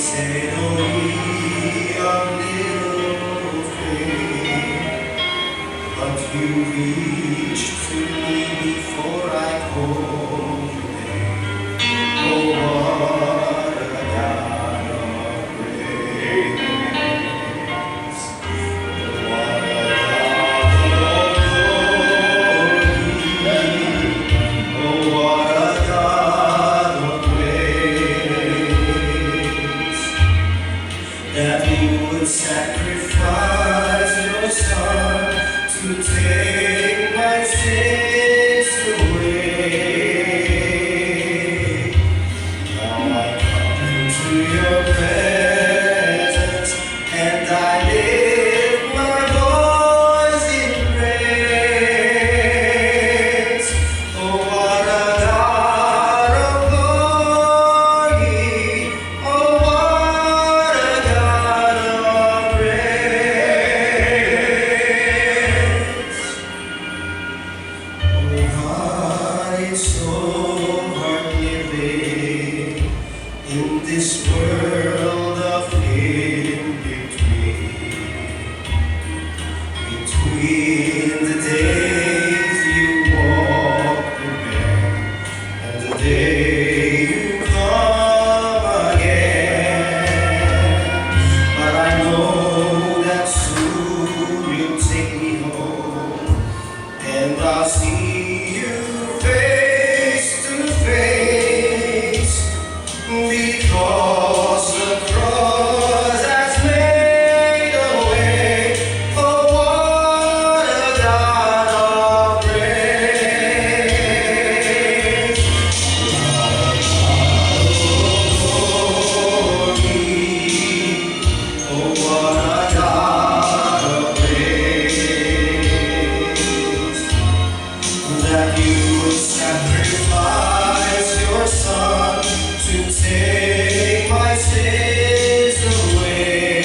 Say no, ye of little faith, but you reached to me before I called your name. Oh, what a God of grace! What a God of glory! Oh, what a God of grace! That you would sacrifice your son to take my sins away. Now I come into your presence and I lift my voice in praise. Oh, what a God of glory! Oh, what a God of grace! Oh, God, it's so hard living in this world of between the days you walk away and the day you come again. But I know that soon you'll take me home and I'll see you face to face, because the cross has made a way. Oh, what a God of grace! Oh, what a God of grace! That you would sacrifice your son to take my sins away.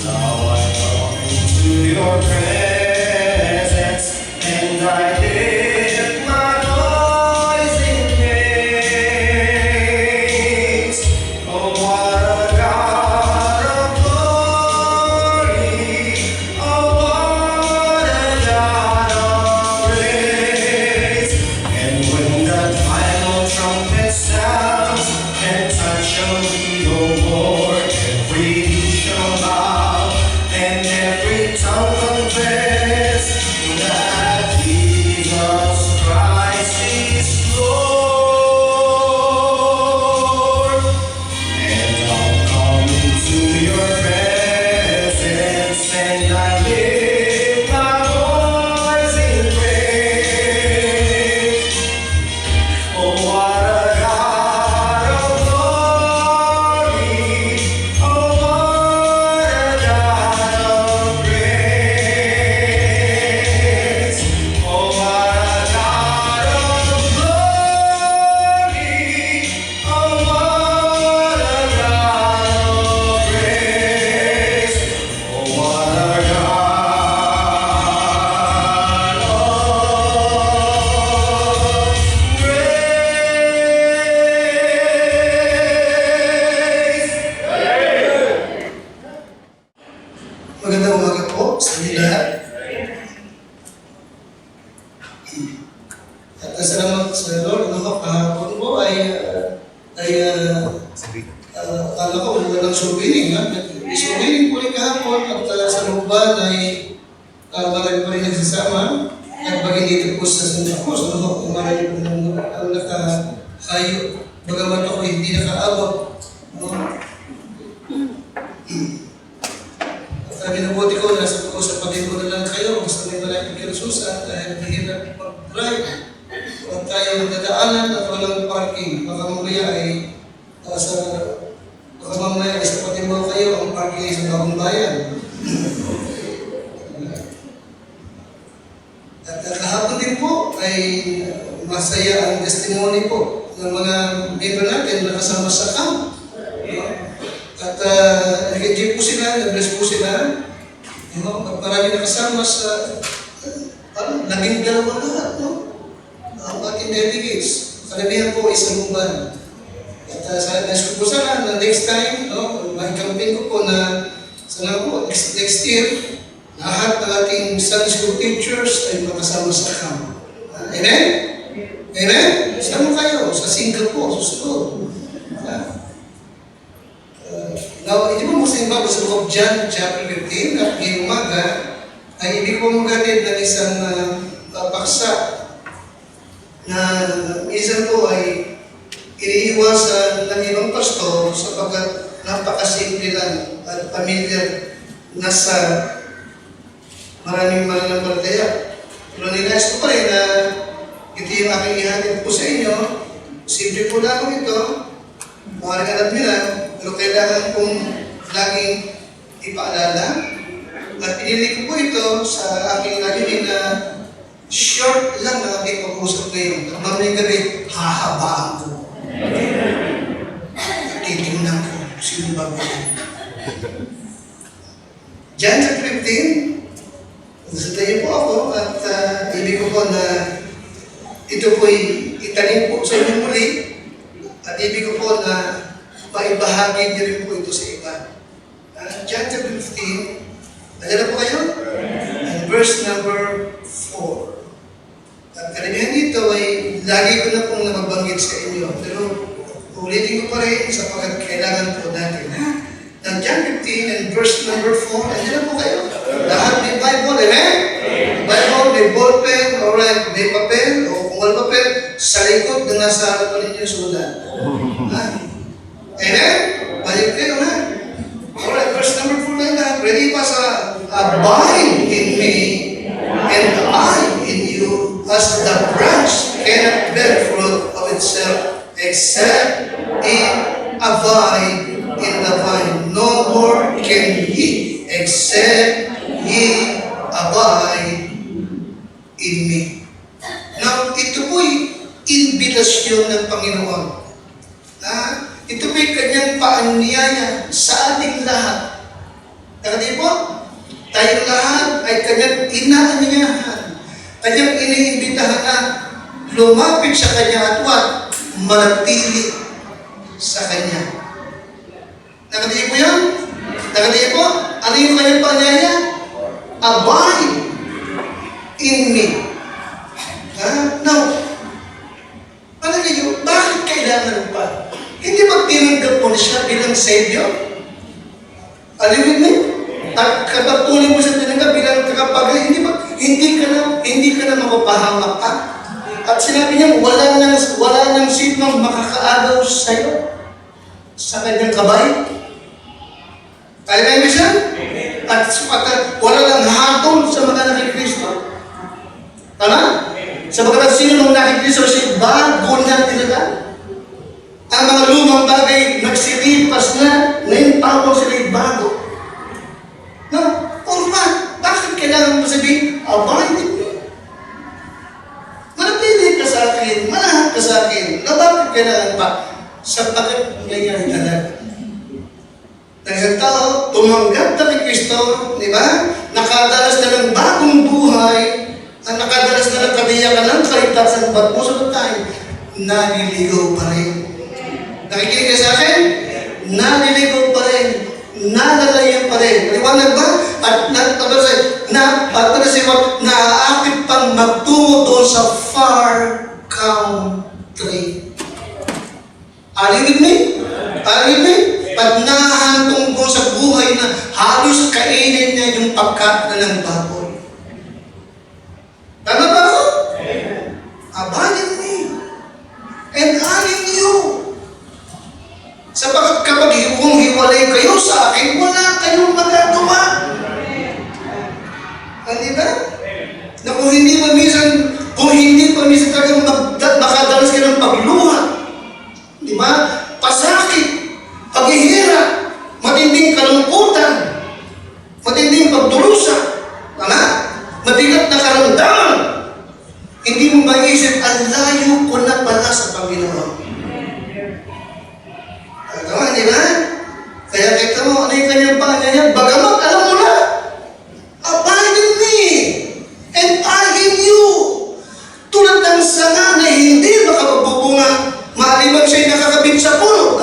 Now I come into your presence and I lift my voice in praise. Oh, what a God of glory! Oh, what a God of grace! And when that final trumpet sounds and time shall be no more, every knee shall bow and every tongue confess that Jesus Christ is Lord. And I'll come into your presence and I lift my voice in praise. Oh, what a God of glory! Oh, what a God of grace! Oh, what a God of glory! Oh, what a God of grace! Oh, what a God of grace! Magandang umaga po sa inyo lahat. At salamat sa Lord. Kahapon po akala ko walang souvenir. Souvenir po rin kahapon at sa Lugban ay marami pa rin nagsasama. At bagay dito po sa Santa Cruz, marami po ang nakahayo. Bagaman ako hindi nakaabot. Minabuti ko, nasa ko sa pag-ibo na lang kayo, basta may malapit kayo susa, dahil mahirap mag-drive. Huwag tayo dadaanan at walang parking. Baka mamaya ay sa pag-ibo kayo, ang parking ay sa bagong bayan. At kahapon din po ay masaya ang testimony po ng mga member natin na kasama sa camp. At nag-enjoy po sila, nag-bless po sila. Marami nakasama sa naging dalawa lahat, no? Ang ating delegates. Karamihan po isang uban. At sa nais ko po sana na next time, no, maikampin ko po na sana po next year, lahat ng ating Sunday school teachers ay makasama sa camp. Amen? Amen? Sama kayo sa Singapore, susunod. Now, hindi mo sa iba sa book of John, chapter 15, at ngayong umaga, ay ibig ko magatid ng isang paksa na minsan po ay iniiwasan ng ibang pastor sapagkat napakasimple lang at familiar nasa maraming mananampalataya. Pero ninais ko pa rin na ito yung aking ihatid po sa inyo. Simple po lang ito. Maaaring alam nyo na, pero kailangan kong laging ipaalala. At pinili ko po ito sa aking layunin na short lang na aking pag-uusap ngayon. At mamayang gabi, hahabaan ko. Titingnan ko, sino ba ba? John chapter 15, nagsatayin po ako at ibig ko po na ito po'y itanim po sa inyo muli at ibig ko po na maibahagi niyo rin po ito sa iba. John chapter 15, nadala po kayo? And verse number 4. At karamihan dito ay lagi ko na pong nababanggit sa inyo. Pero ulitin ko pa rin sapagkat kailangan po natin. Now, John 15 and verse number 4, andyan po kayo. Lahat may Bible, amen? Bible, may ballpen, alright, may papel, o kung wala papel, sa likod na nasa harapan ninyo sulat. Amen? Balik kayo, ha? Alright, verse number 4 na yun, ready pa sa abide in me, and I in you, as the branch cannot bear fruit of itself, except it abide in the vine. No more can ye, except ye abide in me. Now, ito po'y invitasyon ng Panginoon. Ito po'y kanyang paanyaya sa ating lahat. Nakati po, tayong lahat ay kanyang inaanyayahan. Kanyang iniimbitahan na lumapit sa kanya at what? Manatili sa kanya. Nakatiyo po yan? Nakatiyo po? Ano yung kanyang paanyaya? Abide in me. Now, ano niyo, bakit kailangan pa? Hindi ba tinanggap mo na siya bilang Savior? Alimit mo? At kapag tuloy mo siya tinanggap bilang kakapagay, hindi ka na mapapahamak pa. At sinabi niya, wala nang sinong makakaagaw sa'yo sa kanyang kabay. Kaya mo siya? At wala lang hatol sa mga nakikristo. Tama? Sapagkat sino nung nakikristo siya, bago na talaga. Ang mga lumang bagay nagsilipas na, ngayon tawag sila bago. No? Orma, bakit kailangan mo sabihin, abide in me? Manatili ka sa akin, manahan ka sa akin, na bakit kailangan pa? Sapagkat ngayon talaga. Isang tao, tumanggap na kay Kristo, di ba? Nakadalas na ng bagong buhay, at nakadalas na ng kabiyakan ng kalitasan, ba't mo sa tayo, naliligaw pa rin. Nakikinig ka sa akin? Naliligaw pa rin. Nalalayan pa rin. Maliwanag ba? At naaakit pang magtungo doon sa far country. Are you with me? Are you with me? Pag nahahantong doon sa buhay na halos kainin niya yung pagkat na ng baboy. Tama ba ako? Abide in me. And I in you. Sapagkat kapag kung hiwalay kayo sa akin, wala kayong magagawa. Hindi ba? Na kung hindi pa minsan talagang makadalas ka ng pagluha, di ba? Pasakit, paghihirap, matinding kalungkutan, matinding pagdurusa, tama? Mabigat na karamdaman. Hindi mo maisip, ang layo ko na pala sa Panginoon. Tama, di ba? Kaya kita mo, ano yung kanyang paanyaya? Bagamat, alam mo na, abide in me, and I in you. Tulad ng sanga na hindi makapagbubunga, maaliman siya'y nakakabit sa puno.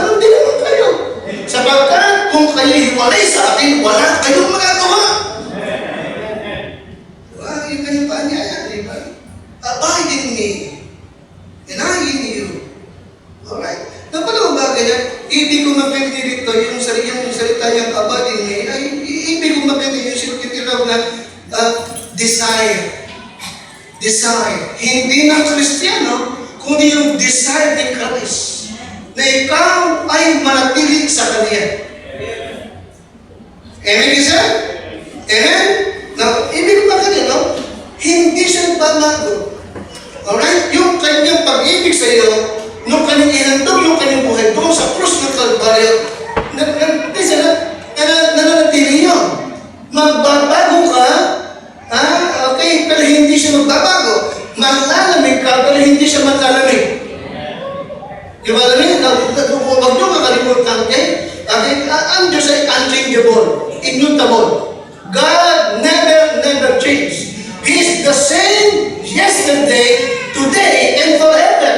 maghiwalay sa akin, wala kayong magagawa. Yung kanyang paanyaya, di ba? Abide in me, and I in you. Alright? Napalawang bagay yan, ibig ko mapindi dito, yung salita niyang abide in me, ay ibig ko mapindi yung sinutitiraw na desire. Desire. Hindi ng Kristiyano, kundi yung desire ni Christ. Na ikaw ay manatili sa Kanya. Amen, isa? Amen? Now, ibig ba ka no? Hindi siya nagbabago. Alright? Yung kanyang pag-ibig sa iyo, nung kanyang ihandog yung kanyang buhay doon sa krus ng Kalbaryo, nananatili yun. Magbabago ka, okay, pero hindi siya magbabago. Maglalamig ka, pero hindi siya maglalamig. Di ba alam niyo? Huwag niyo makalimutan, okay? Ang Diyos ay unchangeable, immutable. God never changed. He is the same yesterday, today, and forever.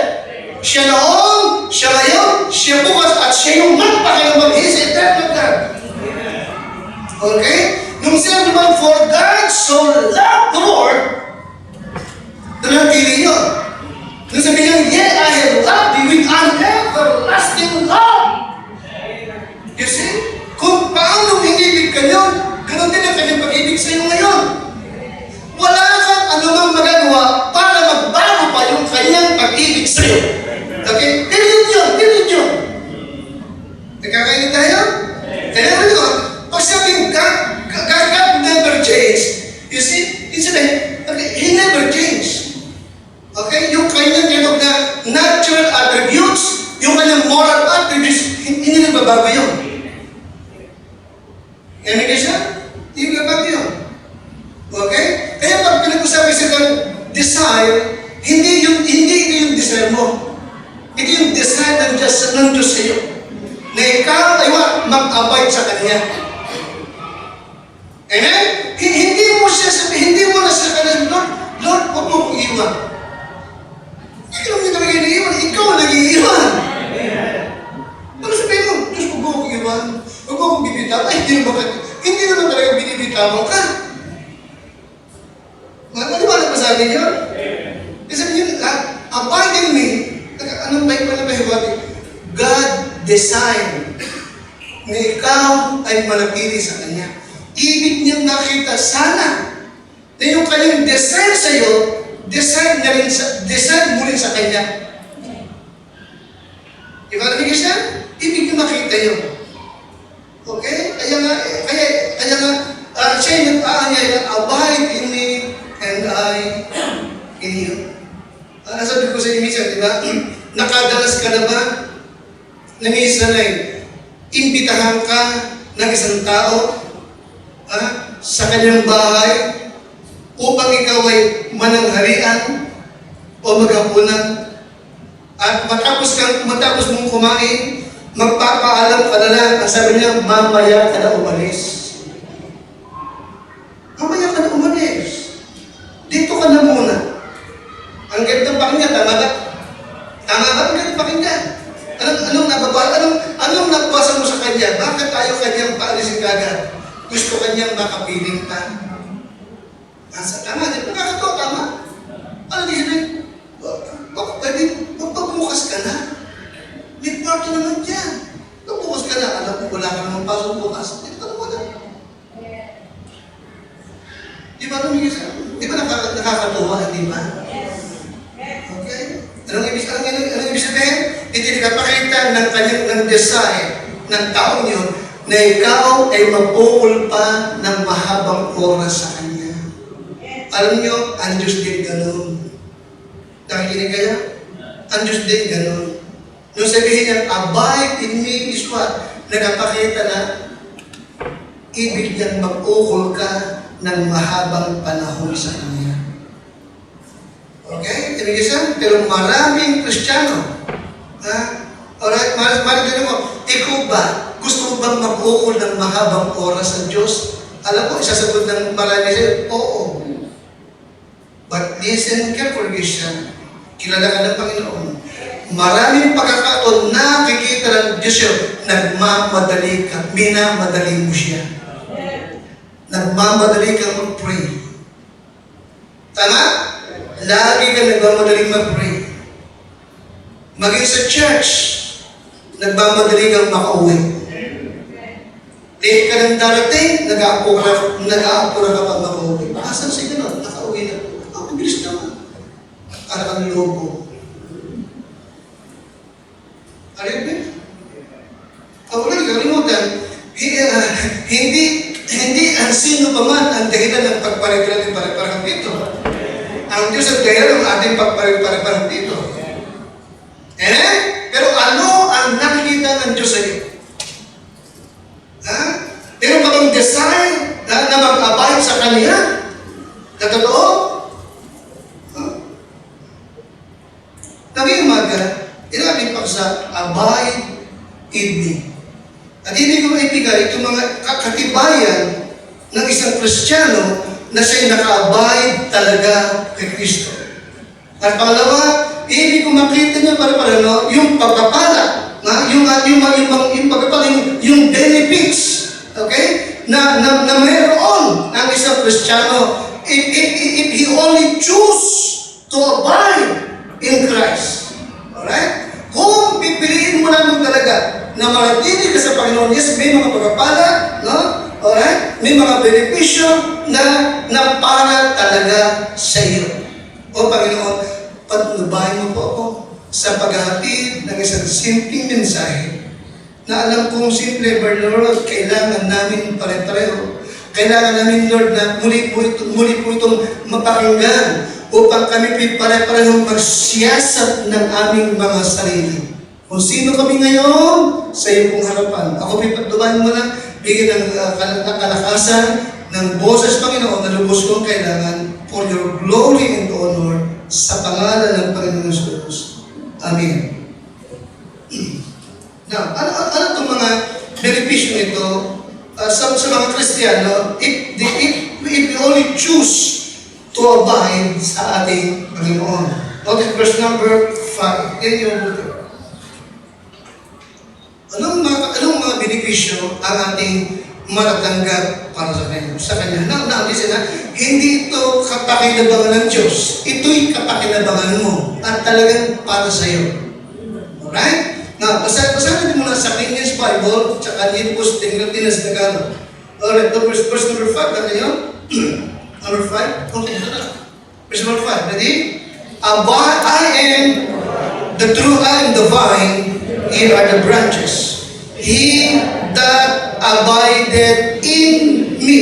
Siya noon, siya ngayon, siya bukas, at siya yung magpakilamang. He is eternal God. Okay? Nung sinabi naman, for God so loved the world, nanatili yun. Nung sabi niya, yet I have loved thee with an everlasting love. You see? Kung paano inibig ka yun, ganun din ang kanyang pag-ibig sa iyo ngayon. Wala kang anumang magagawa para magbago pa yung kanyang pag-ibig sa iyo. Okay? Period yun. Nagkakainit tayo? Kaya naman yun, pag sabing God never changed, you see, He never changed. Okay? Yung kanyang tinawag na natural attributes, yung kanyang moral attributes, hindi nagbabago yun. Amen ka siya? Hindi nagbabago yun. Okay? Kaya pag pinag-usabi sa kang desire, hindi ito yung desire mo. Ito yung desire ng Diyos sa iyo. Na ikaw ay mag-abide sa Kanya. Amen? Hindi mo na siya kanya, Lord, huwag mo kong iwan. Hindi naman yung talaga iniiwan, ikaw ang nag-iiwan. Ano sabihin mo? Diyos, huwag mo kong iwan. Huwag mo kong bibitaw. Ay, hindi naman talaga binibitawan ka. Maliwanag ba sa akin yun? Kasi sabi niyo, abide in me. Anong pahiwati? God designed na ikaw ay manatili sa Kanya. Ibig niyang nakita sana na yung kanyang desire sa iyo, desire mo rin sa Kanya. Diba namin siya? Ibig niyang nakita yun. Okay? Kaya nga, siya yung abide in me and I in you. Nasabi ko sa inyo minsan, di ba? Nakadalas ka na ba na minsan ay imbitahan ka ng isang tao sa kanyang bahay upang ikaw ay mananghalian o maghapunan at matapos mong kumain, magpapaalam ka na lang. Ang sabi niya, mamaya ka na umalis. Mamaya ka na umalis. Dito ka na muna. Ang ganda pakinggan, tama ba? Tama ba? Ang ganda pakinggan. Anong nabasa mo sa kanya? Bakit ayaw kanyang paalisin kagad? Gusto kanyang makapiling ka. Tama, di ba? Nakakatawa, tama? Ano di sabihin? Pwede, magpagbukas ka na. May party naman dyan. Magbukas ka na. Alam mo, wala ka naman pasok bukas. Dito ka na muna. Di ba nakakatuwa, di ba? Okay? Anong ibig sabihin? Hindi nakapakita ng desire ng taong yun na ikaw ay mag-uul pa ng mahabang oras sa Kanya. Alam niyo, ang Diyos din ganun. Nakikinig kayo? Ang Diyos din ganun. Nung sabihin niya, abide in me is what? Nagpakita na ibig niyang mag-uul ka ng mahabang panahon sa Kanya. Okay? Ibig isa? Pero maraming Kristiyano, alright, maraming mo, ikaw ba, gusto mo bang mag-uul ng mahabang oras sa Diyos? Alam ko, isasagot ng marami sa'yo, oo. But listen carefully siya. Kilala ka ng Panginoon. maraming pagkakataon nakikita ng Diyos yun, nagmamadali ka, minamadali mo siya. Nagmamadali ka mag-pray. Tama? Lagi ka nagmamadaling mag-pray. Maging sa church, nagmamadali kang makauwi. Late ka ng darating, nag-aapura ka pag makauwi. Asan si gano'n? Nakauwi na. Ang bilis naman. Para kang lobo. Alam mo? Wala, kalimutan. Hindi ang sino pa man ang dahilan ng pagparig-parig pare-parang dito. Ang Diyos ang dahilan ng ating pagparig-parang dito. Pero ano ang nakikita ng Diyos sa iyo? Meron ba bang desire na mag-abide sa Kanya? Na totoo? Naging umaga, ilagay pa sa abide in me. At hindi ko maibigay itong mga katibayan ng isang Kristiyano na siya'y naka-abide talaga kay Kristo. At pangalawa, hindi ko makita niya para no, yung pagpapala, yung benefits, okay? Na mayroon ang isang Kristiyano if he only choose to abide in Christ. Alright? Kung pipiliin mo lang talaga na manatili ka sa Panginoon, yes, may mga pagpapala, no? Alright? May mga benepisyo na para talaga sa iyo. O Panginoon, patnubayan mo po ako sa paghahatid ng isang simpleng mensahe na alam kong simple, Lord, kailangan namin pare-pareho. Kailangan namin, Lord, na muli po itong mapakinggan upang kami pare-parehong magsiyasat ng aming mga sarili. Kung sino kami ngayon sa iyong harapan. Ako patnubayan mo na, bigyan ng kalakasan ng boses, Panginoon, na lubos kong kailangan for your glory and honor sa pangalan ng Panginoon Jesus. Amen. Now, ano itong mga benepisyo nito sa mga Kristiyano if we only choose to abide sa ating Panginoon? Notice verse number 5. Yan yung buto. Anong mga benepisyo ang ating matatanggap para sa Kanya? Listen na, hindi ito kapakinabangan ng Diyos. Ito'y kapakinabangan mo at talagang para sa iyo. Alright? Now, basahin mo na sa King James Bible tsaka Nipos Tingatinas Tagalog. Alright, verse number 5. Ano yun? Number 5? Okay, verse number 5. Ready? I am the vine, ye are the branches. He that abideth in me,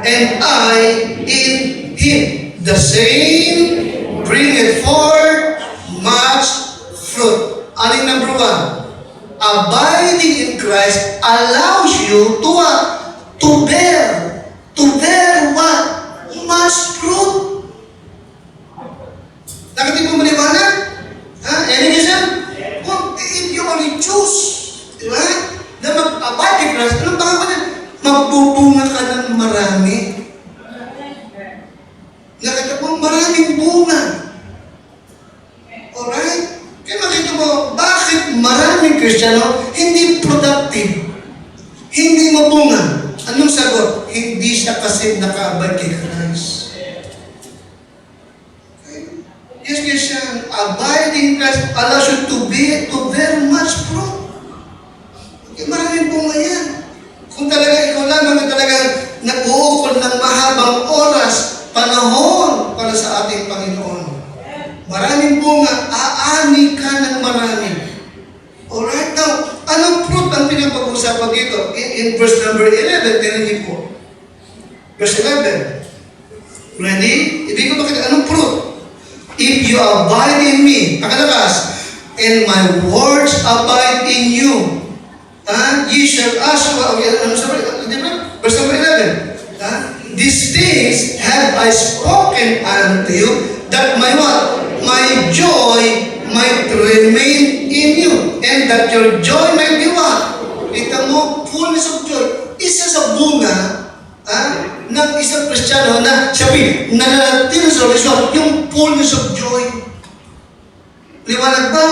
and I in him, the same bringeth forth much fruit. Aling number 1, abiding in Christ allows you to what? To bear what? Much fruit. Nakati po maliwanag? Any reason? If you only choose, di ba? Na mag-abide in Christ, anong baka niya? Magbubunga ka ng marami. Nakita po, maraming bunga. Alright? Kaya makita mo, bakit maraming Kristiyano hindi productive? Hindi mabunga. Anong sagot? Hindi siya kasi naka-abide kay Christ. Yes, Christian, abiding in Christ allows you to bear much fruit. Okay, maraming bunga yan. Kung talaga ikaw lamang na talagang nag-uukol ng mahabang oras, panahon para sa ating Panginoon. Maraming bunga, aani ka ng marami. Alright, now, anong fruit ang pinapag-usapan dito? In verse number 11, tinanin po. Verse 11. Ready? Ibig ko bakit, anong fruit? If you abide in me, pakalakas, and my words abide in you, ye shall ask for, verse number 11, these things have I spoken unto you, that my what? My joy might remain in you, and that your joy might be what? Kita mo, fullness of joy. Isa sa bunga, ng isang Kristiyano na sabi, nananatili sa relasyon, yung fullness of joy. Liwanag ba?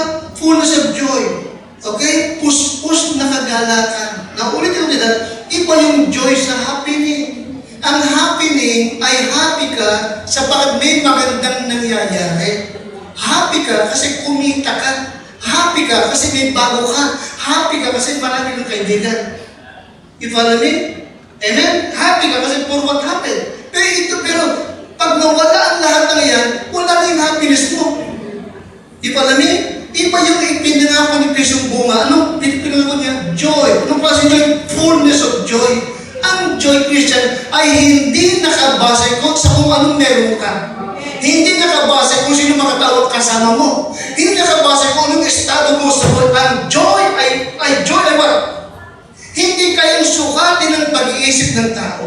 fullness of joy. Okay? Puspos na kagalakan. Naulit ko dito, iba yung joy sa happening. Ang happening ay happy ka sapagkat may magandang nangyayari. Happy ka kasi kumita ka. Happy ka kasi may bago ka. Happy ka kasi marami kang kaibigan. You follow me? Amen? Happy ka kasi for what happened. Pero pag nawala ang lahat ng yan, wala na yung happiness mo. You follow me? Iba yung ipinangako ni Kristo yung bunga. Anong pinangako niya? Joy. Anong klase joy? Fullness of joy. Ang joy, Christian, ay hindi nakabase sa kung anong meron ka. Hindi nakabase kung sino makatawag kasama mo. Hindi nakabase kung anong estado mo sa buhay. Ang joy ay joy ay what? Hindi kayang sukatin ng pag-iisip ng tao.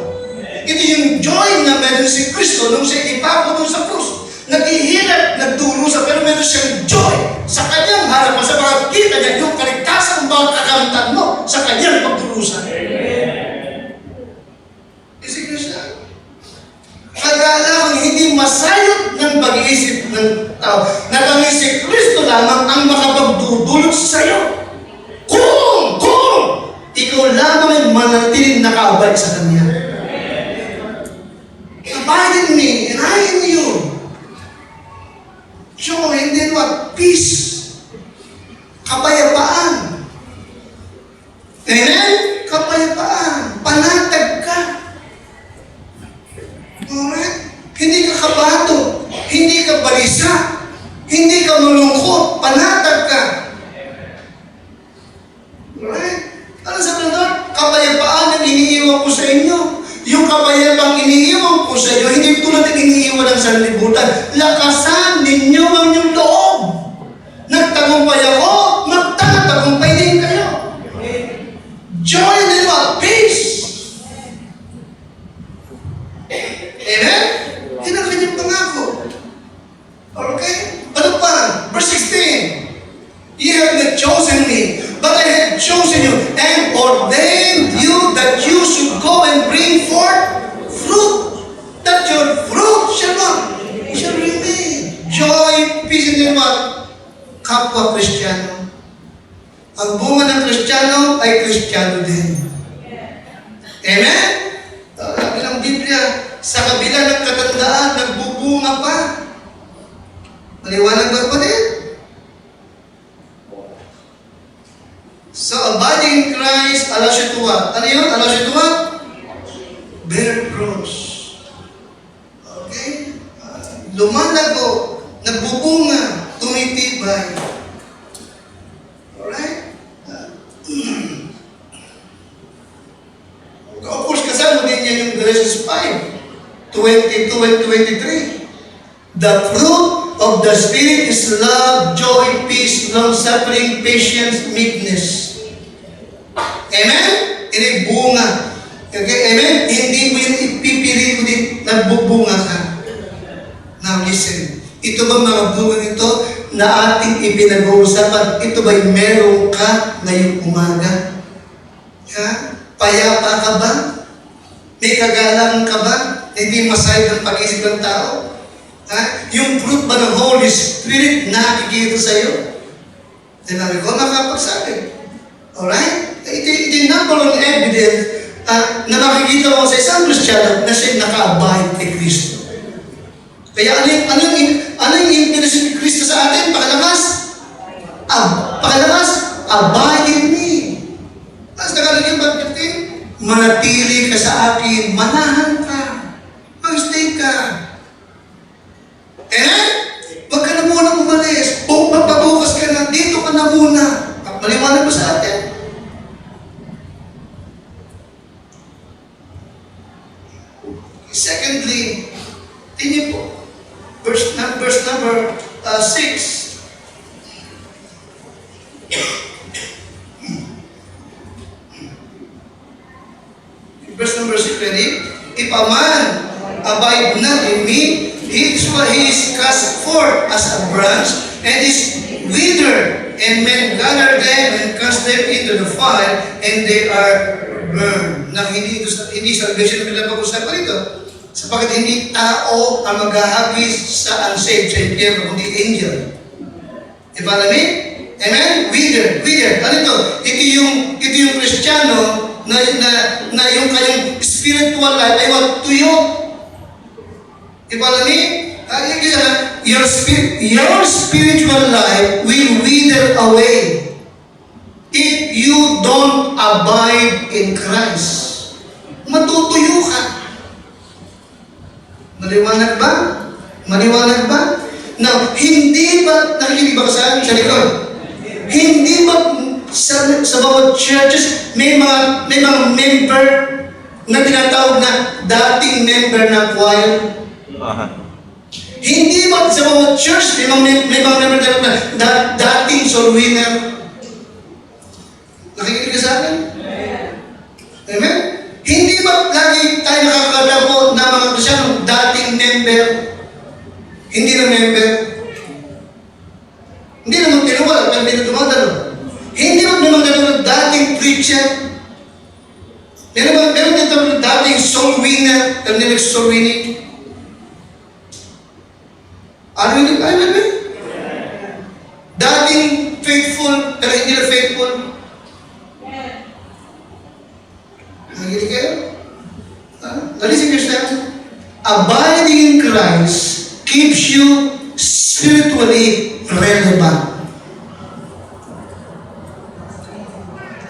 Ito yung joy na meron si Kristo nung siya ipako doon sa krus. Naghihirap, nagdurusa, pero meron siyang joy sa kanyang harapan, sa mga kita niya, yung kaligtasan ng mga kakamtan mo sa kanyang pagdurusa. Kasi Kristo, kagalang hindi masayot ng pag-iisip ng tao, na kami si Kristo lamang ang makapagdudulot sa iyo. Kung ikaw lamang ay manatiling nakaabay sa Kanya. Abide in me, and I in you. Joy, and then what? Peace. Kapayapaan. Amen? Kapayapaan. Panatag ka. Alright? Hindi ka kabato. Hindi ka balisa. Hindi ka malungkot. Panatag ka. Alright? Ano sabi ng Lord? Kapayapaan ang iniiwan ko sa inyo. Yung kapayapang iniiwan ko sa inyo, hindi tulad ng iniiwan ng sanlibutan. Lakasan ninyo ang inyong loob. Nagtagumpay ako, magtatagumpay din kayo. Joy and what? Peace. Amen? Yan ang kanyang pangako. Okay? Ano pa? Verse 16. You have not chosen me, but I have chosen you and ordained you that you should go and bring forth fruit, that your fruit shall remain. Joy, peace, and then what? Kapwa Kristiyano. Ang bunga ng Kristiyano ay Kristiyano din. Amen? Sabi ng Biblia, sa kabila ng katandaan, nagbubunga pa. Maliwanag ba pa din? So, abiding in Christ, allows you to what? Ano yun? Allows you to what? Bear fruits. Okay? Lumalago, nagbubunga, tumitibay. Alright? Of course, kasama din yan yung Galatians 5, 22 and 23. The fruit of the Spirit is love, joy, peace, long-suffering, patience, meekness. Amen? Ini bunga. Okay? Amen? Hindi mo yun ipipili mo din, nagbubunga ka. Now listen. Ito ba mga bunga nito na ating ipinag-uusapan? Ito ba'y meron ka ngayong umaga? Ha? Payapa ka ba? May kagalang ka ba? Hindi masayad ang pag-isip ng tao? Ha? Yung fruit ba ng Holy Spirit nakikita sa iyo? Sinabi ko, nakapagsabi. Alright? Ito yung number one evidence na makikita mo sa isang Kristiyano na siya naka-abide kay Kristo. Kaya ano yung inspiration ni Kristo sa atin? Pakalakas, abide in me. Tapos nakalagyan ba 15? Manatili ka sa akin, manahan ka, mag-stay ka. Huwag ka na muna umalis. Magpabukas ka na, dito ka na muna. Maliwanag mo sa atin. Secondly, tingin po, verse number 6. Verse number 6, ready? If a man abide not in me, he is cast forth as a branch and is withered, and men gather them and cast them into the fire, and they are burned. Na hindi salvation na pinapag-usapan ito. Sapagkat hindi tao ang maghahagis sa unsaved, sa impyerno, kundi angel. Di ba alam? Amen? Wither. Ano ito? Ito yung Kristiyano na yung kanyang spiritual life ay what? Tuyo. Follow me? Your spiritual life will wither away if you don't abide in Christ. Matutuyo ka. Maliwanag ba? Now, hindi ba, nakikinig ba ka sa likod? Hindi ba sa bawat churches may mga member na tinatawag na dating member ng choir? Hindi ba sa bawat church may mga member na dating soul winner? Nakikinig ka sa akin? Amen? Hindi ba lagi tayo nakakatabo na mga Kristiyanong dating member? Hindi na member? Hindi naman tinuwal, pero hindi na tumadalo. Hindi ba naman ganun dating preacher? Meron dito dating soul winner, pero hindi soul winning? Ano yun? Dating faithful, pero hindi na faithful? Nagilig kayo? Listen yourself. Abiding in Christ keeps you spiritually relevant.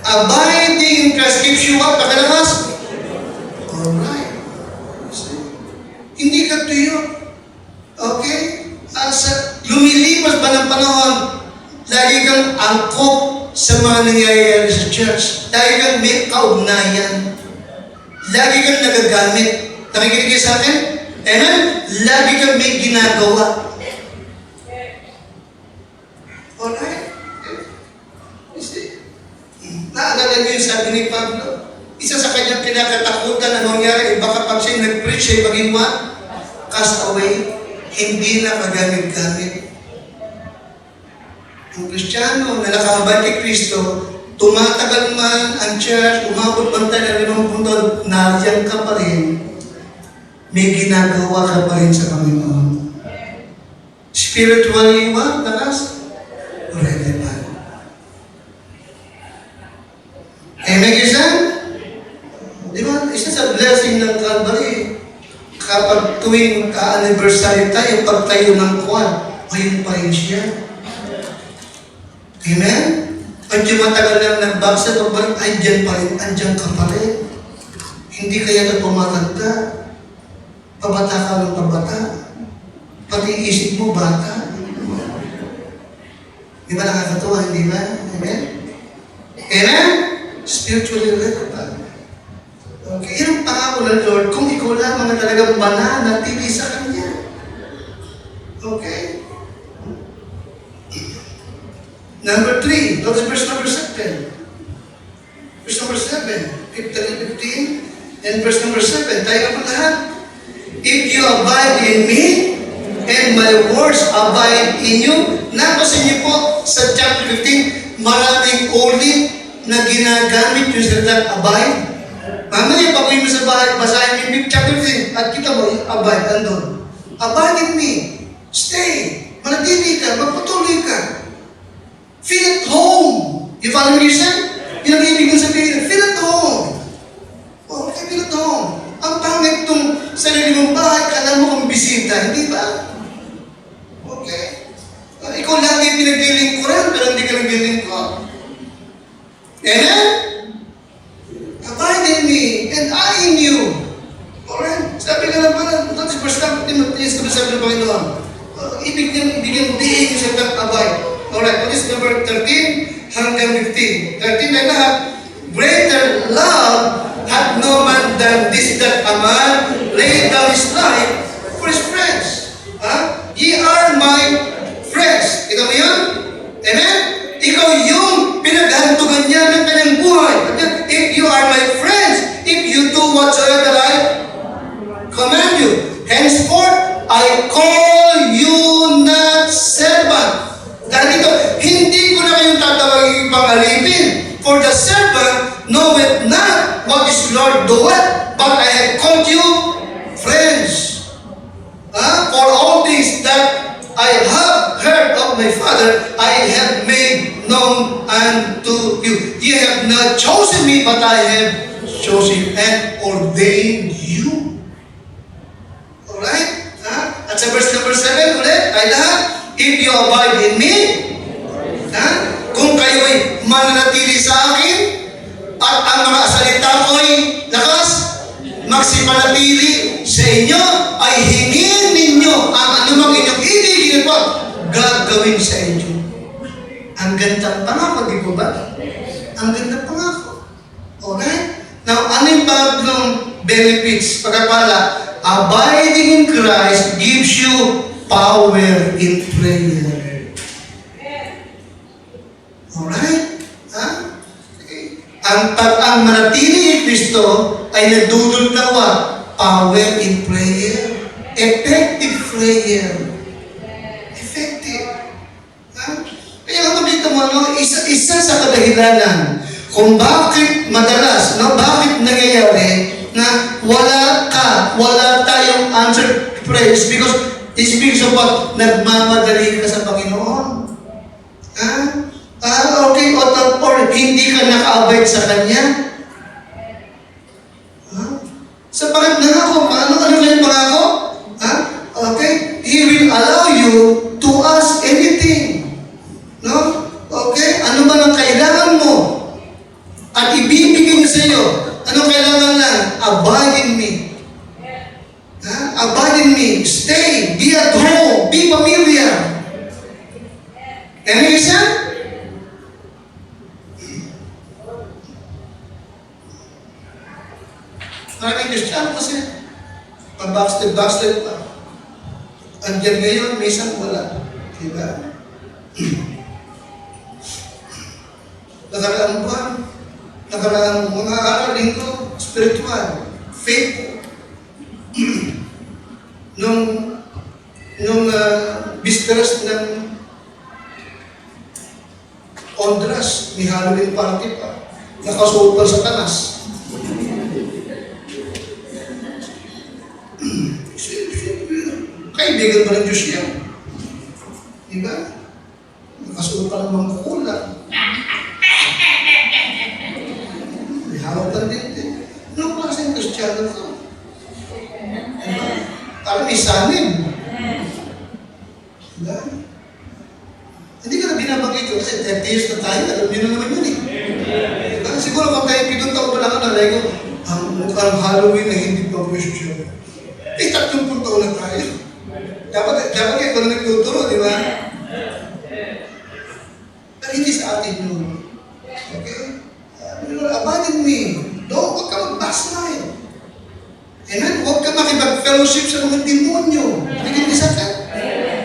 Abiding in Christ keeps you what? Pakalamas? Alright. Hindi ka tuyo. Okay? Lumilipas ba ng panahon, lagi kang angkop sa mga nangyayari sa church. Lagi kang may kaugnayan. Lagi kang nagagamit. Nakikinig kayo sa akin? Amen? Lagi kang may ginagawa. Alright? You see? Naalala niyo yung sabi ni Pablo? Isa sa kanyang kinakatakutan na nangyari, baka pag siya nag-preach, siya maging what? Cast away. Hindi na kagamit-gamit. Ang Kristiyano na nakahabad kay Kristo, tumatagal man ang church, umabot man tayo ng 50 taon, nariyan ka pa rin. May ginagawa ka pa rin sa Panginoon. Spiritually, what? Takas? Relevant. Amen, Christian? Di ba? Isa sa blessing ng Calvary. Kapag tuwing ka-anniversary tayo, pagtayo ng kwan, ayun pa rin siya. Amen? Pag yung matagal lang nagbaksa, pagbalik, ay dyan pa rin, andyan ka pa rin. Hindi kaya na pumakanta. Pabata ka ng pabata. Pati isip mo, bata. Di ba nakakatuwa, hindi ba? Amen? Amen? Spiritually relevant. Okay, yung pangako ng Lord, kung ikaw lamang na talagang mananatili sa Kanya. Okay? Number 3, look at verse number 7. Verse number 7, 15, and verse number 7. Tayo po lahat. If you abide in me, and my words abide in you. Napasin niyo po sa chapter 15, maraming ulit na ginagamit yung salitang abide. Mamaya, pag-uwi mo sa bahay, basahin yung chapter 15, at kita mo, yung abide, andun. Abide in me. Stay. Manatili ka. Magpatuloy ka. Feel at home. You follow me, sir? Yun ang ibig kong sabihin. Feel at home. Oh, okay, feel at home. Ang pangit itong sarili mong bahay, kala mo kang bisita, hindi ba? Okay. Ikaw lagi pinaglilingkuran, pero hindi ka naglilingkod. Amen? Abide in me, and I in you. Alright? Sabi nga naman, that is verse 15, sabi ng Panginoon. Ibigyan diin yung sabi ng abide. Alright, what is number 13 hanggang 15? 13 na lahat. Greater love hath no man than this, that a man lay down his life for his friends. Ye are my friends. Ito mo yun? Amen? Ikaw yung pinaghantugan niya ng kanyang buhay. If you are my friends, if you do whatsoever I command you, henceforth I call you not servant. Dahil ito, hindi ko na kayong tatawagin pangalipin. For the servant knoweth not what his Lord doeth, but I have called you friends. For all things that I have heard of my Father, I have made have not chosen me, but I have chosen and ordained you. Alright? At sa verse number 7 ulit, ay lahat, if you abide in me, kung kayo'y mananatili sa akin, at ang mga salita ko'y lakas, magsipanatili sa inyo, ay hingin ninyo ang anumang inyong ibigin po, gagawin sa inyo. Ang gandang pangako, di po ba? Ang gandang pangako. Alright? Now, ano yung bagong benefits, pagkapala? Abiding in Christ gives you power in prayer. Alright? Okay. Ang manatili ni Kristo ay nagdudultawa power in prayer. Effective prayer. Effective. Kaya kung makita mo, isa sa kadahilanan kung bakit madalas, bakit nangyayari na wala tayong answered prayers because it's because of what? Nagmamadali ka sa Panginoon. Okay, or hindi ka naka-abide sa Kanya. Sa bakit nangako? Ano yung pangako? Okay, He will allow you to ask anything. No? Okay? Ano ba ang kailangan mo? At ibibigay niya sa iyo. Anong kailangan lang? Abide in me. Abide in me. Stay. Be at home. Be familiar. Ano yung isa? Maraming Kristiyano kasi backslide pa. Andiyan ngayon, minsan wala. Diba? Nakaraang mga aralin ko, spiritual, faith. nung bisperas ng Ondras, may Halloween party pa, nakasuot pa sa tanas. Kaibigan pa ng Diyos yan. Diba? Nakasuot pa ng mga kukulang. May hawak lang din. Anong klaseng Kristiyano ka? Parang may sanin. Diba? Hindi ka na binabanggit ko kasi 30 years na tayo, alam niyo na naman yun eh. Diba? Siguro kung tayo pitong taon pa lang ang nalay ko, ang Halloween na hindi pa Kristiyano. 30 taon na tayo. Dapat kayo kung nagtuturo, di ba? Pero hindi sa atin yun. Okay? Abide in me. Huwag ka mag-backslide. Amen? Huwag ka makipag-fellowship sa mga demonyo. Nakikinig ka?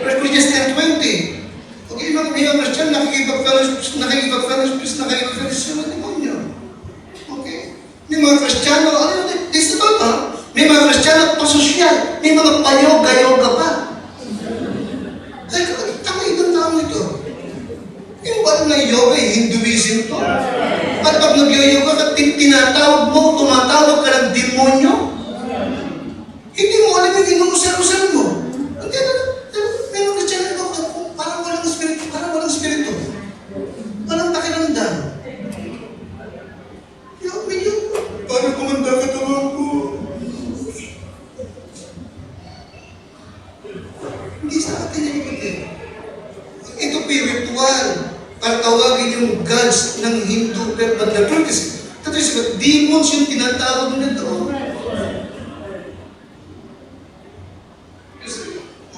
1 Corinthians 10:20. Okay, mga Christian, nakikipag-fellowship sa mga demonyo. Okay? May mga Kristiyano, this is ba? May mga Kristiyano pasosyal. May mga payoga-yoga pa. Tama itong tao ito. Yung ba na yoga, Hinduism to? At pag nag-yoga ka, tinatawag mo, tumatawag ka ng demonyo? Hindi mo alam yung inuusal-usal mo. May mga Kristiyano ko, parang walang spirito, Walang pakiramdam. Parang kumanda ka tawag ko. Hindi sa atin yung ibatin. Ito spiritual. Para tawagin yung gods ng Hindu, pero the truth is, demons yung tinatawag na doon.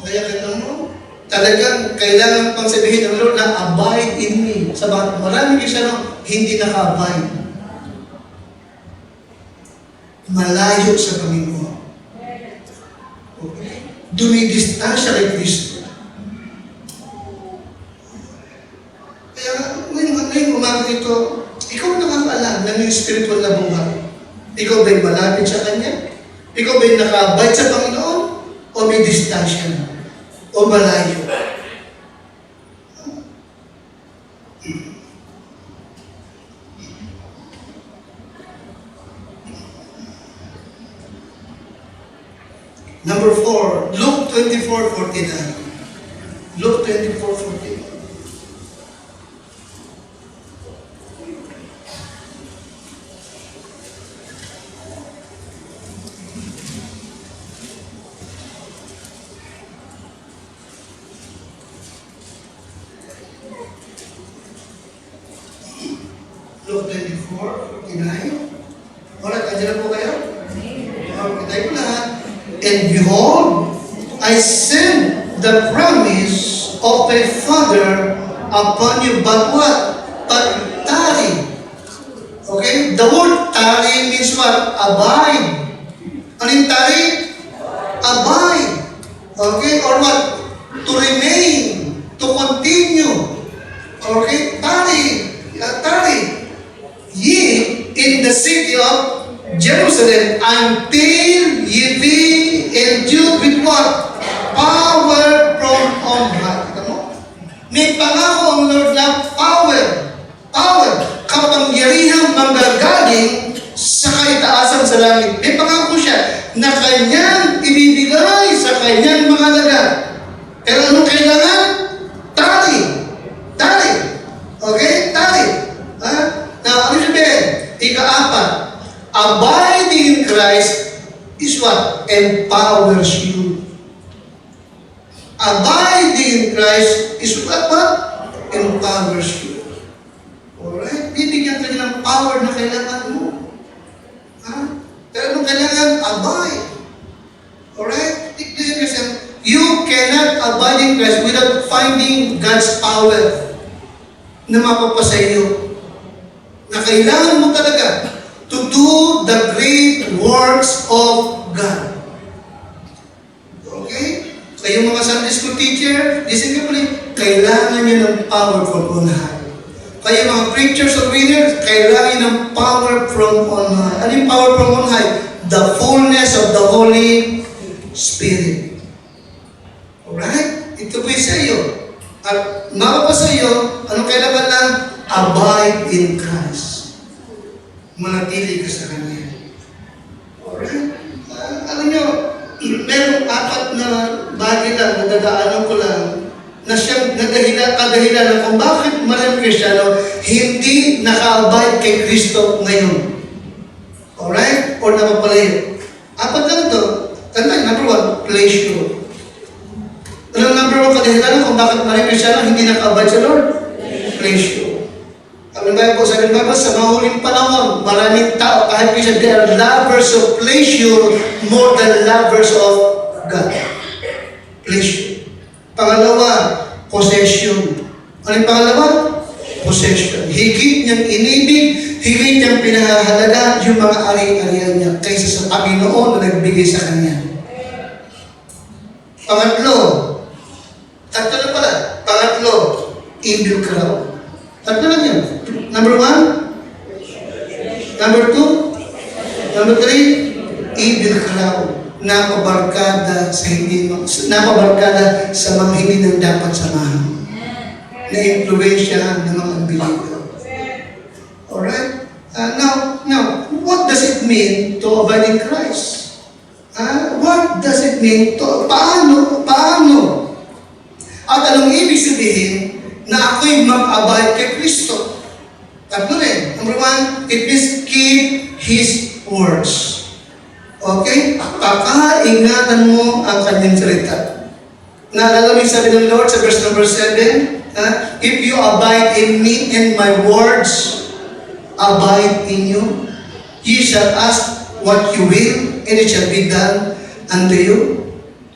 Kaya kita mo, talagang kailangan pang sabihin ng Lord na abide in me. Sabagat maraming Kristiyano hindi naka-abide. Malayo sa Panginoon. Okay? Dumidistansya kay Kristo. Kaya ngayong umaga nito, ikaw nakakaalam ng yung spiritual na buhay. Ikaw ba'y malapit sa Kanya? Ikaw ba'y naka-abide sa Panginoon? O may distansya na? O malayo? Number 4, Luke 24:49. Luke 24:49. 44, 49. Alright, andyan na po kayo? Okay, tayo po lahat. And behold, I send the promise of my Father upon you, but what? But tarry. Okay? The word tarry means what? Abide. Ano yung tarry? Abide. Okay? Or what? To remain. To continue. Okay? Tarry. Tarry. Ye in the city of Jerusalem until ye be endued with what? Power from on high. Kita mo? May pangako ang Lord na power. Power. Kapangyarihang manggagaling sa kaitaasan sa langit. May pangako siya na kanyang ibibigay sa kanyang mga alagad. Pero anong kailangan? Tali. Tali. Okay? Tali. Ha? Now, ano sabihin? Ika-apat. Abiding in Christ is what? Empowers you. Abiding in Christ is what? Empowers you. Alright? Bibigyan ka ng power na kailangan mo. Ha? Pero nung kailangan, abide. Alright? Listen yourself. You cannot abide in Christ without finding God's power na mapapasa iyo. Na kailangan mo talaga to do the great works of God. Okay? Kayong mga Sunday school teacher, listen carefully, kailangan nyo ng power from on high. Kayo mga preachers or readers, kailangan ng power from on high. Ano yung power from on high? The fullness of the Holy Spirit. Alright? Ito po sa iyo. At mapapasa iyo, anong kailangan lang? Abide in Christ. Manatili ka sa Kanya. Alright? Alam nyo, merong apat na bagay lang, nadadaanan ko lang, na siyang kadahilan kung bakit maraming Kristiyano hindi naka-abide kay Kristo ngayon. Alright? Or napapalayo. Apat lang ito. Tandaan, number one, pleasure. Anong number one kadahilan kung bakit maraming Kristiyano hindi naka-abide sa Lord? Pleasure. Ang Bible, sabi ng Bible, sa mahuling panahon, maraming tao, kahit minsan, they are lovers of pleasure more than lovers of God. Pleasure. Pangalawa, possession. Ano yung pangalawa? Possession. Higit niyang inibig, higit niyang pinahahalaga yung mga ari-arian niya kaysa sa Panginoon na nagbigay sa kanya. Pangatlo, tatlo na pala. Pangatlo, evil crowd. Tatlo lang yun. Number one, number two, number three, evil crowd. Napabarkada sa mga hindi nang dapat samahan. Na-influensya ng mga unbeliever. Alright? Now, what does it mean to abide in Christ? What does it mean to, paano? At anong ibig sabihin na ako'y mag-abide kay Kristo? Tatlo rin. Number one, it means keep His words. Okay? Pakaingatan mo ang kanyang salita. Naalala mo yung sabi ng Lord sa verse number 7? If you abide in me and my words abide in you, ye shall ask what you will, and it shall be done unto you.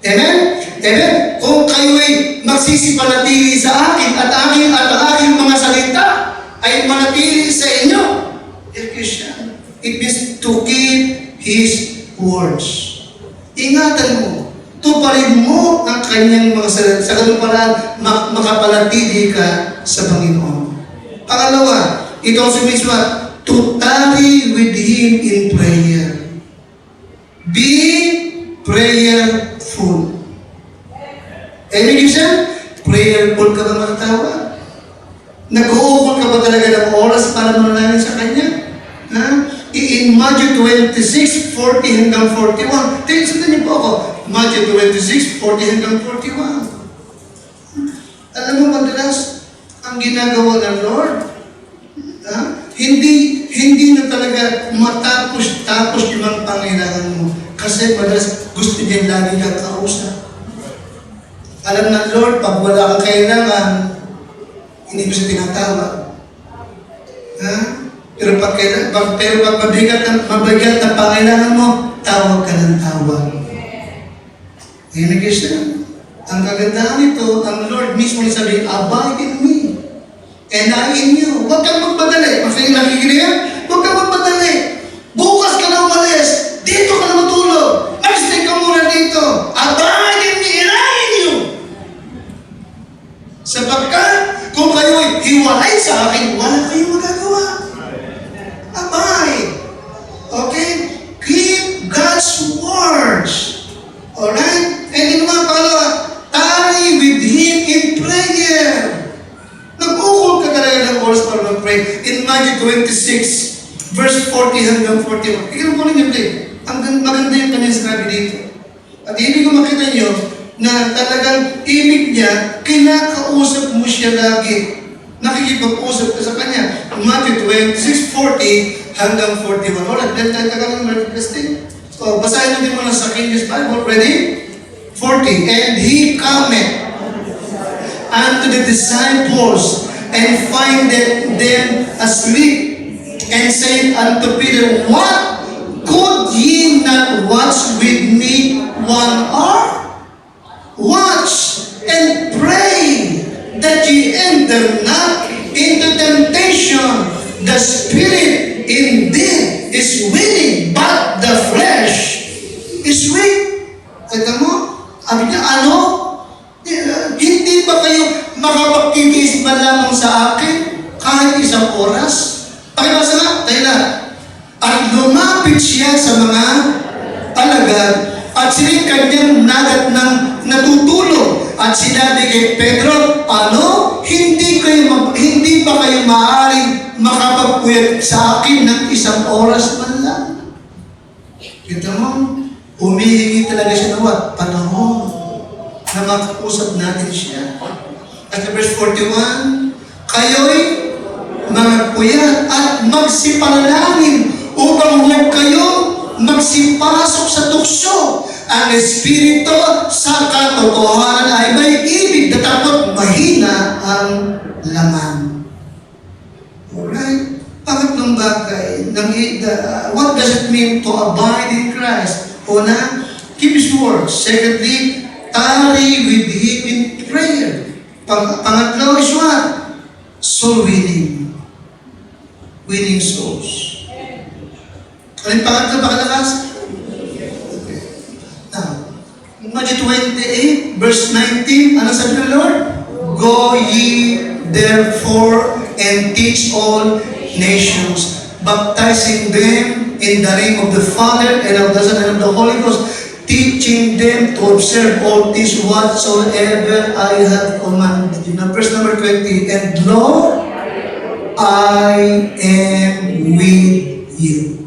Amen? Amen? Kung kayo'y magsisipanatili sa akin at ang aking mga salita ay manatili sa inyo, it means to keep His words. Ingatan mo. Tuparin mo ang kanyang mga salita. Sa ganung paraan, makapanatili ka sa Panginoon. Pangalawa, it also means what? To tarry with Him in prayer. Be prayerful. Ibig sabihin, prayerful ka ba magtawa? Nag-uukol ka ba talaga ng oras para manalangin sa Kanya? Ha? In Matthew 26, 40 hanggang 41. Tingnan niyo po ako. Matthew 26, 40 hanggang 41. Alam mo, madalas, ang ginagawa ng Lord, hindi na talaga matapos yung mga pangailangan mo. Kasi madalas gusto niya lagi kang kausap. Alam ng Lord, pag wala kang kailangan, hindi mo siya tinatawag. Pero pag mabigat ang pangailangan mo, tawag ka ng tawag. Ayan siya. Ang kagandahan nito, ang Lord mismo sabi, abide in me, and I in you. Huwag kang magpadali. Masaya nakikinig yan? Huwag kang magpadali. Bukas ka na umalis. Dito ka na matulog. Mag-stay ka muna dito. Abide in me, and I in you. Sapagkat, kung kayo'y hiwalay sa akin, wala kayong magagawa. Abide. Okay? Keep God's words. Alright? And yun mga pangalawa, tarry with Him in prayer. Nag-ukol ka talaga ng oras para mag-pray. In Matthew 26, verse 40 hanggang 41. Tignan mo rin yung play. Maganda yung kanyang sinabi dito. At ibig ko makita nyo na talagang ibig niya, kinakausap mo siya lagi. Nakikipag-usap ka sa kanya. Matthew 26, 40 hanggang 41. Alright, then tayo tagal ng manifesting. So, basahin natin muna sa King James Bible. Ready? 40. And he cometh unto the disciples and findeth them asleep, and said unto Peter, what? Could ye not watch with me 1 hour? Watch and pray that ye enter not into temptation. The spirit indeed is willing, but the flesh is weak. Ito mo? Sabi niya, ano? Hindi ba kayo makapagtitiis ba lamang sa akin kahit isang oras? Pakibasa nga, tayo na. At lumapit siya sa mga alagad at sila'y kanyang nagat ng natutulog. At sinabi kay Pedro, ano? Hindi ba kayo maaaring makapagpuyat sa akin ng isang oras man lang? Kita mo? Humihingi talaga siya ng panahon na makausap natin siya. At verse 41, kayo'y mga puyat at magsipanalangin upang huwag kayo magsipasok sa tukso. Ang Espiritu sa katotohanan ay may ibig na takot mahina ang laman. Alright? Pangatlong bagay, what does it mean to abide in Christ? Una, keep His word. Secondly, tarry with Him in prayer. Pangatlo is what? Soul winning. Winning souls. Ano yung pangatlo? Pakalakas? Okay. Now, Matthew 28, verse 19, ano sabi ng Lord? Go ye therefore and teach all nations, baptizing them in the name of the Father and of the Son and of the Holy Ghost, teaching them to observe all things whatsoever I have commanded you. Now, verse number 20, and lo, I am with you.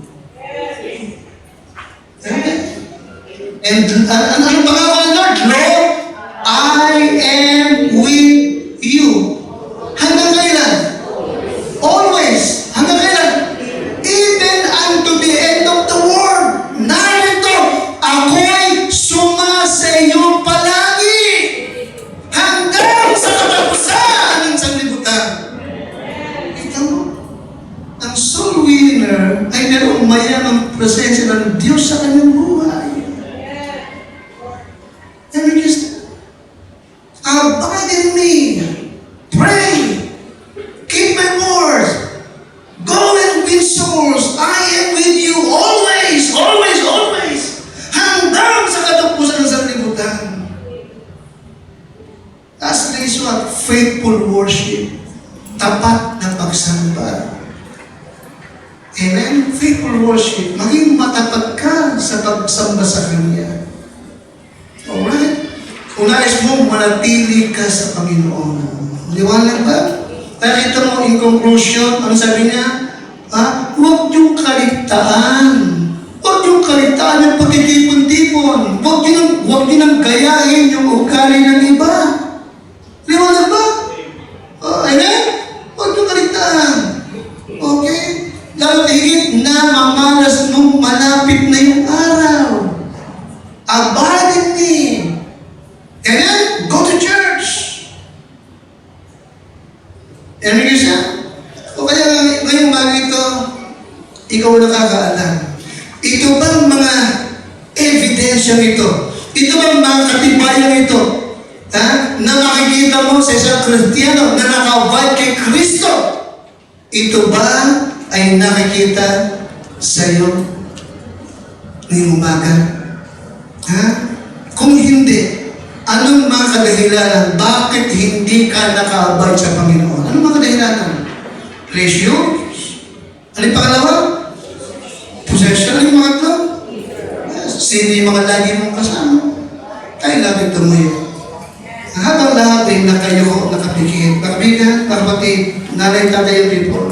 And ano pangako ng Lord? Lord, I am with you. Hanggang kailan? Always. Hanggang kailan? Even unto the end of the world. Narito, ako'y sumasa iyo palagi. Hanggang sa katapusan ng sanlibutan. Kita mo? Ang soul winner ay mayroong mayamang presensya ng Diyos sa kanyang buhay. And we just abide in me. Pray. Keep my words. Go and win souls. I am with you always, always, always. Hanggang sa katapusan ng sanlibutan. Lastly is what? Faithful worship. Tapat na pagsamba. Amen? Faithful worship. Maging matapat ka sa pagsamba sa Kanya. Alright? Kung nais mo, manatili ka sa Panginoon. Liwanag ba? Nakita mo, in conclusion, ano sabi niya? Huwag yung kaligtaan. Huwag yung kaligtaan yung pagtitipon-tipon. Huwag yun ang gayahin yung ugali ng iba. Liwanag ba? Amen? Huwag yung kaligtaan. Okay? Lalo higit na mamalas nung malapit na yung araw. Abide in me. Amen? Go to church. Amen siya? O kaya ngayong bagay ito, ikaw nakakaalam. Ito bang mga ebidensya ito? Ito bang mga katibayan ito? Ha? Na makikita mo sa isang Kristiyano na naka-abide kay Kristo? Ito ba ay nakikita sa iyo ngayong umaga? Ha? Kung hindi, anong mga kadahilanan? Bakit hindi ka naka-abide sa Panginoon? Anong mga kadahilanan? Ratio? Ano yung pangalawa? Possession? Ano yung mga ito? Sino yung mga lagi mong kasama? Tayo lagi tumuyo. Habang lahat ay nakayoko, nakapikit. Mga kapatid, nanay, tatay, yung people,